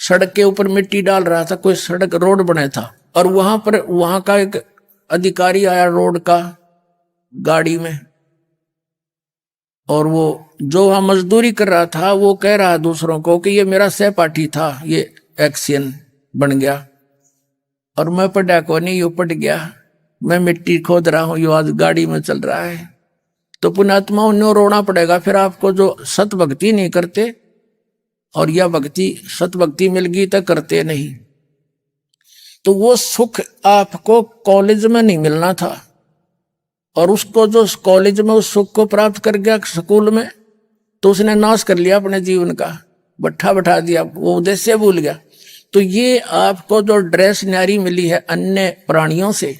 सड़क के ऊपर मिट्टी डाल रहा था, कोई सड़क रोड बने था, और वहां का एक अधिकारी आया रोड का गाड़ी में, और वो जो वहां मजदूरी कर रहा था वो कह रहा दूसरों को कि ये मेरा सहपाठी था, ये एक्सियन बन गया, और मैं पढ़ा को नहीं, यो पट गया, मैं मिट्टी खोद रहा हूं, यो आज गाड़ी में चल रहा है। तो पुण्यात्माओं ने रोना पड़ेगा फिर आपको, जो सत भक्ति नहीं करते, और यह भक्ति सत भक्ति मिल गई तो करते नहीं। तो वो सुख आपको कॉलेज में नहीं मिलना था, और उसको जो कॉलेज में उस सुख को प्राप्त कर गया स्कूल में, तो उसने नाश कर लिया अपने जीवन का, बट्ठा बैठा दिया, वो उद्देश्य भूल गया। तो ये आपको जो ड्रेस न्यारी मिली है अन्य प्राणियों से,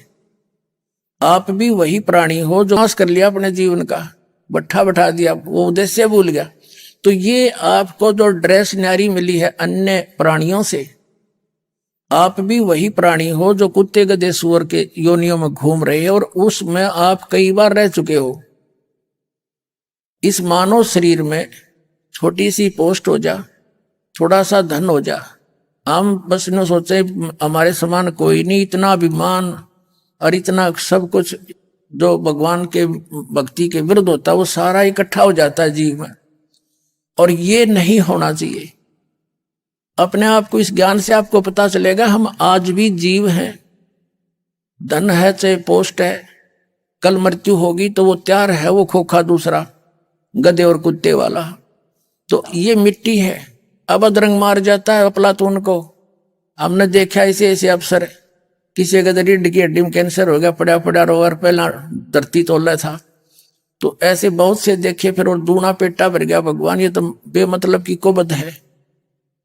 आप भी वही प्राणी हो जो नाश कर लिया अपने जीवन का, बट्ठा बैठा दिया, वो उद्देश्य भूल गया। तो ये आपको जो ड्रेस न्यारी मिली है अन्य प्राणियों से, आप भी वही प्राणी हो जो कुत्ते गधे सुअर के योनियों में घूम रहे हैं, और उसमें आप कई बार रह चुके हो। इस मानव शरीर में छोटी सी पोस्ट हो जा, थोड़ा सा धन हो जा, हम बस न सोचे हमारे समान कोई नहीं, इतना अभिमान और इतना सब कुछ जो भगवान के भक्ति के विरुद्ध होता है वो सारा इकट्ठा हो जाता है जीव में, और ये नहीं होना चाहिए। अपने आप को इस ज्ञान से आपको पता चलेगा हम आज भी जीव हैं, धन है चाहे पोस्ट है, कल मृत्यु होगी तो वो त्यार है, वो खोखा दूसरा गधे और कुत्ते वाला। तो ये मिट्टी है, अब अदरंग मार जाता है अफलातून को। हमने देखा ऐसे ऐसे अफसर, किसी का रीढ़ की हड्डी में कैंसर हो गया, पड़ा पड़ा रोवर पहला धरती तोला था, तो ऐसे बहुत से देखे, फिर और दूना पेटा भर गया। भगवान ये तो बेमतलब की कुबद है,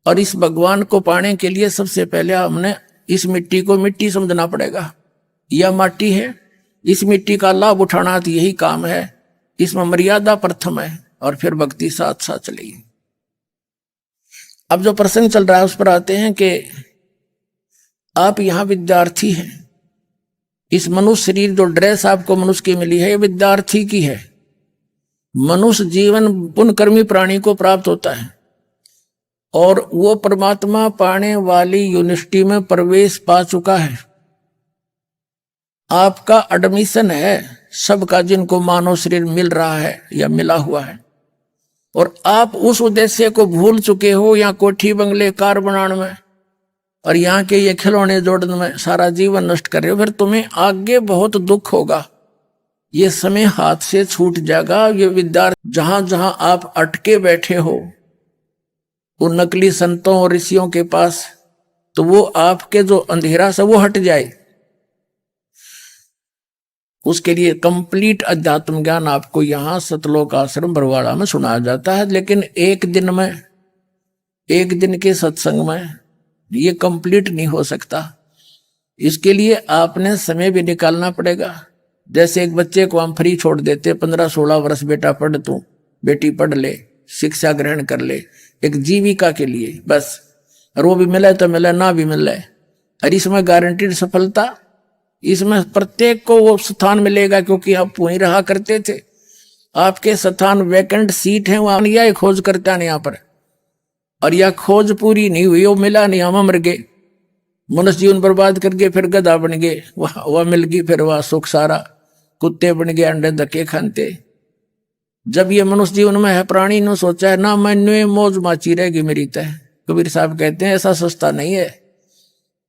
और इस भगवान को पाने के लिए सबसे पहले हमने इस मिट्टी को मिट्टी समझना पड़ेगा। यह माटी है, इस मिट्टी का लाभ उठाना तो यही काम है, इसमें मर्यादा प्रथम है, और फिर भक्ति साथ साथ चलेगी। अब जो प्रसंग चल रहा है उस पर आते हैं कि आप यहाँ विद्यार्थी हैं, इस मनुष्य शरीर जो ड्रेस आपको मनुष्य की मिली है ये विद्यार्थी की है। मनुष्य जीवन पुण्यकर्मी प्राणी को प्राप्त होता है, और वो परमात्मा पाने वाली यूनिवर्सिटी में प्रवेश पा चुका है। आपका एडमिशन है सबका जिनको मानव शरीर मिल रहा है या मिला हुआ है, और आप उस उद्देश्य को भूल चुके हो, यहाँ कोठी बंगले कार बनाने में और यहाँ के ये खिलौने जोड़ने में सारा जीवन नष्ट कर रहे हो, फिर तुम्हें आगे बहुत दुख होगा। ये समय हाथ से छूट जाएगा। ये विद्यार्थी जहां जहां आप अटके बैठे हो उन नकली संतों और ऋषियों के पास, तो वो आपके जो अंधेरा से वो हट जाए। उसके लिए कंप्लीट अध्यात्म ज्ञान आपको यहाँ सतलोक आश्रम बरवाड़ा में सुनाया जाता है, लेकिन एक दिन के सत्संग में ये कंप्लीट नहीं हो सकता। इसके लिए आपने समय भी निकालना पड़ेगा। जैसे एक बच्चे को हम फ्री छोड़ देते, 15-16 वर्ष बेटा पढ़, तू बेटी पढ़ ले, शिक्षा ग्रहण कर ले, एक जीविका के लिए बस, और वो भी मिले तो मिले, ना भी मिले, और इसमें गारंटीड सफलता, इसमें प्रत्येक को वो स्थान मिलेगा, क्योंकि आप वहीं रहा करते थे। आपके स्थान वैकेंट सीट है, वहां यह खोज करता नहीं यहाँ पर, और यह खोज पूरी नहीं हुई, वो मिला नहीं, हम मर गए, मनुष्य जीवन बर्बाद करके फिर गधा बन गए, वह मिल गई, फिर वह सुख सारा, कुत्ते बन गए, अंडे धक्के खाते। जब ये मनुष्य जीवन में है, प्राणी ने सोचा है ना मैंने मौज माची रहेगी मेरी तय। कबीर साहब कहते हैं ऐसा सस्ता नहीं है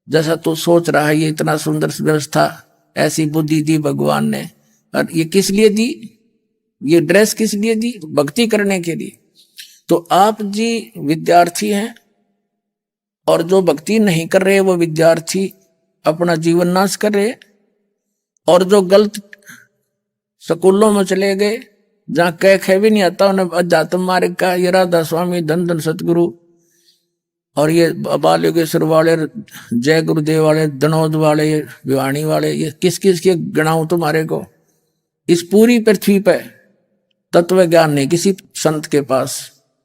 जैसा तू सोच रहा है। ये इतना सुंदर व्यवस्था, ऐसी बुद्धि दी भगवान ने, और ये किस लिए दी? ये ड्रेस किस लिए दी? भक्ति करने के लिए। तो आप जी विद्यार्थी हैं, और जो भक्ति नहीं कर रहे वो विद्यार्थी अपना जीवन नाश कर रहे, और जो गलत स्कूलों में चले गए जहां कह भी नहीं आता उन्हें अध्यात्म मार्ग का, ये राधा स्वामी, धन धन सतगुरु, और ये बाल योगेश्वर वाले, जय गुरुदेव वाले, दनोद वाले, भिवानी वाले, ये किस किस के गणाऊं तुम्हारे को? इस पूरी पृथ्वी पे तत्व ज्ञान नहीं किसी संत के पास,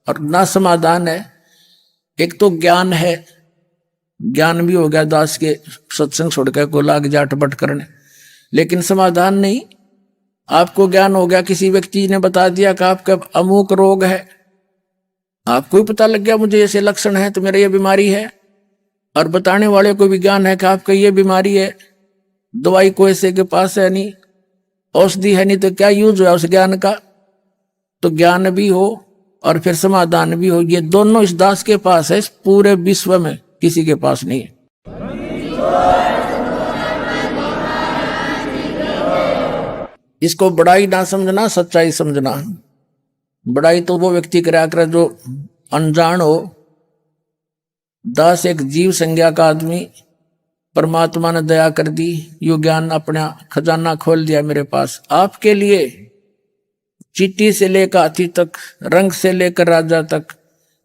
और ना समाधान है। एक तो ज्ञान है, ज्ञान भी हो गया दास के सत्संग छोड़कर को लाग जाट बट करने, लेकिन समाधान नहीं। आपको ज्ञान हो गया, किसी व्यक्ति ने बता दिया कि आपका अमुक रोग है, आपको ही पता लग गया मुझे ऐसे लक्षण है तो मेरा ये बीमारी है, और बताने वाले को भी ज्ञान है कि आपका ये बीमारी है, दवाई कोई से के पास है नहीं, औषधि है नहीं, तो क्या यूज हुआ उस ज्ञान का। तो ज्ञान भी हो और फिर समाधान भी हो, ये दोनों इस दास के पास है, इस पूरे विश्व में किसी के पास नहीं है। इसको बड़ाई ना समझना, सच्चाई समझना। बड़ाई तो वो व्यक्ति करा कर जो अनजान हो। दास एक जीव संज्ञा का आदमी, परमात्मा ने दया कर दी, यो ज्ञान अपना खजाना खोल दिया मेरे पास आपके लिए। चीटी से लेकर हाथी तक, रंग से लेकर राजा तक,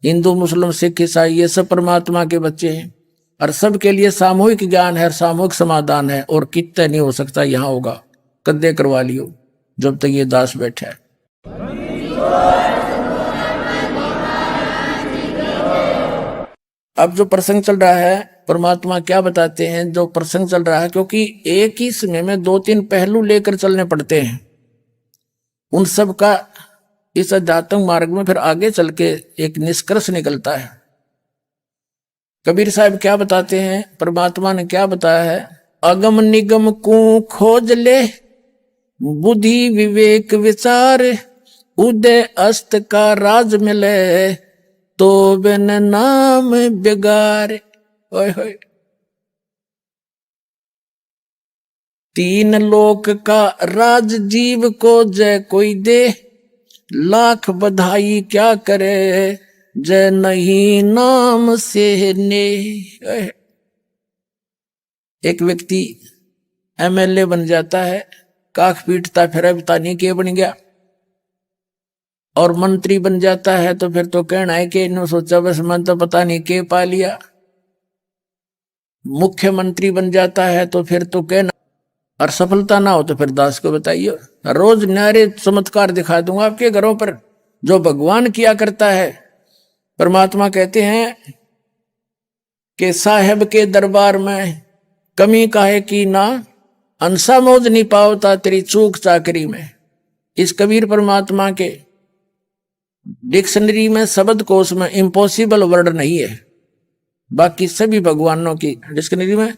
हिंदू मुस्लिम सिख ईसाई, ये सब परमात्मा के बच्चे हैं और सबके लिए सामूहिक ज्ञान है, सामूहिक समाधान है। और कितने नहीं हो सकता, यहां होगा, कद्दे करवा लियो जब तक ये दास बैठा है। अब जो प्रसंग चल रहा है, परमात्मा क्या बताते हैं, जो प्रसंग चल रहा है, क्योंकि एक ही समय में दो तीन पहलू लेकर चलने पड़ते हैं, उन सब का इस अध्यात्म मार्ग में फिर आगे चल के एक निष्कर्ष निकलता है। कबीर साहब क्या बताते हैं, परमात्मा ने क्या बताया है, अगम निगम को खोज ले, बुद्धि विवेक विचार, उदय अस्त का राज मिले, तो बिन नाम बिगार। ओए होए, तीन लोक का राज जीव को जय कोई दे, लाख बधाई क्या करे, जय नहीं नाम से ने। एक व्यक्ति एमएलए बन जाता है, काख पीटता फिर पता नहीं के बन गया, और मंत्री बन जाता है तो फिर तो कहना है कि इन्होंने सोचा बस मन तो पता नहीं के पा लिया। मुख्यमंत्री बन जाता है तो फिर तो कहना, और सफलता ना हो तो फिर दास को बताइए। रोज न्यारे चमत्कार दिखा दूंगा आपके घरों पर, जो भगवान किया करता है। परमात्मा कहते हैं कि साहेब के दरबार में कमी काहे की ना, अंसा मौज नहीं पावता तेरी चूक चाकरी में। इस कबीर परमात्मा के डिक्शनरी में, शब्द कोश में इम्पॉसिबल वर्ड नहीं है, बाकी सभी भगवानों की डिक्शनरी में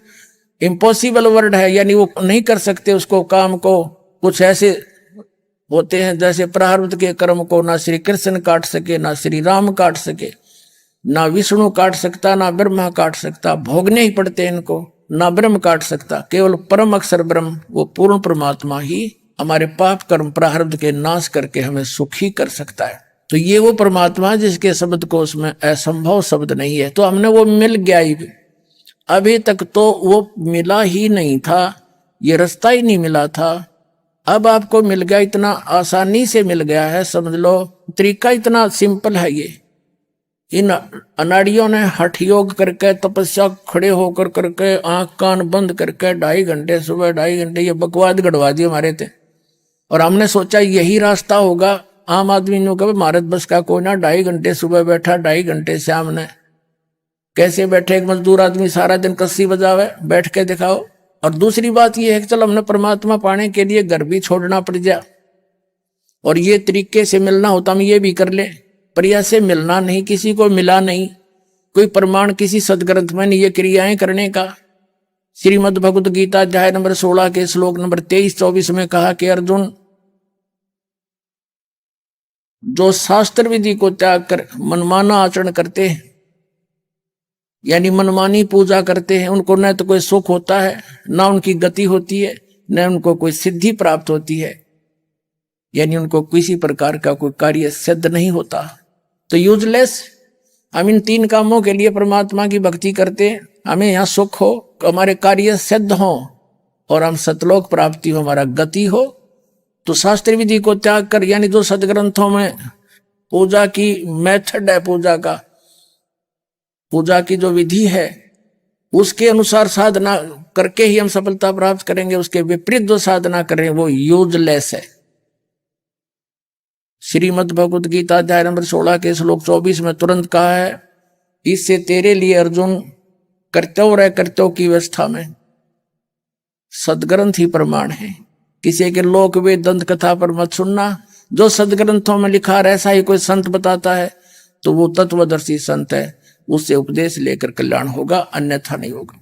इम्पॉसिबल वर्ड है, यानी वो नहीं कर सकते उसको काम को। कुछ ऐसे होते हैं जैसे प्रारब्ध के कर्म को ना श्री कृष्ण काट सके, ना श्री राम काट सके, ना विष्णु काट सकता, ना ब्रह्मा काट सकता, भोगने ही पड़ते इनको, ना ब्रह्म काट सकता। केवल परम अक्षर ब्रह्म, वो पूर्ण परमात्मा ही हमारे पाप कर्म प्रारब्ध के नाश करके हमें सुखी कर सकता है। तो ये वो परमात्मा जिसके शब्द कोश में असंभव शब्द नहीं है। तो हमने वो मिल गया ही, अभी तक तो वो मिला ही नहीं था, ये रास्ता ही नहीं मिला था। अब आपको मिल गया, इतना आसानी से मिल गया है, समझ लो तरीका इतना सिंपल है। ये इन अनाड़ियों ने हठ योग करके, तपस्या खड़े होकर करके, आंख कान बंद करके 2.5 घंटे सुबह 2.5 घंटे ये बकवाद गढ़वा दिए हमारे थे। और हमने सोचा यही रास्ता होगा। आम आदमी ने कहा भारत बस का कोई ना 2.5 घंटे सुबह बैठा, 2.5 घंटे शाम ने, कैसे बैठे एक मजदूर आदमी सारा दिन कस्सी बजावे, बैठ के दिखाओ। और दूसरी बात यह है कि चल हमने परमात्मा पाने के लिए घर भी छोड़ना पड़ जाए, और ये तरीके से मिलना होता हम ये भी कर ले, पर ऐसे मिलना नहीं, किसी को मिला नहीं, कोई प्रमाण किसी सदग्रंथ में नहीं ये क्रियाएं करने का। श्रीमद् भगवत गीता अध्याय नंबर 16 के श्लोक नंबर 23-24 में कहा कि अर्जुन, जो शास्त्र विधि को त्याग कर मनमाना आचरण करते हैं, यानी मनमानी पूजा करते हैं, उनको न तो कोई सुख होता है, ना उनकी गति होती है, न उनको कोई सिद्धि प्राप्त होती है, यानी उनको किसी प्रकार का कोई कार्य सिद्ध नहीं होता। तो यूजलेस। हम इन 3 कामों के लिए परमात्मा की भक्ति करते हैं, हमें यहाँ सुख हो, हमारे कार्य सिद्ध हो और हम सतलोक प्राप्ति हो, हमारा गति हो। तो शास्त्र विधि को त्याग कर, यानी जो सदग्रंथों में पूजा की मेथड है, पूजा की जो विधि है उसके अनुसार साधना करके ही हम सफलता प्राप्त करेंगे। उसके विपरीत जो साधना करें वो यूजलेस है। श्रीमद् भगवत गीता अध्याय नंबर 16 के श्लोक 24 में तुरंत कहा है, इससे तेरे लिए अर्जुन कर्तव्य कर्तव्य की व्यवस्था में सदग्रंथ ही प्रमाण है। किसी के लोक वेद दंत कथा पर मत सुनना। जो सदग्रंथों में लिखा है ऐसा ही कोई संत बताता है तो वो तत्वदर्शी संत है। उससे उपदेश लेकर कल्याण होगा, अन्यथा नहीं होगा।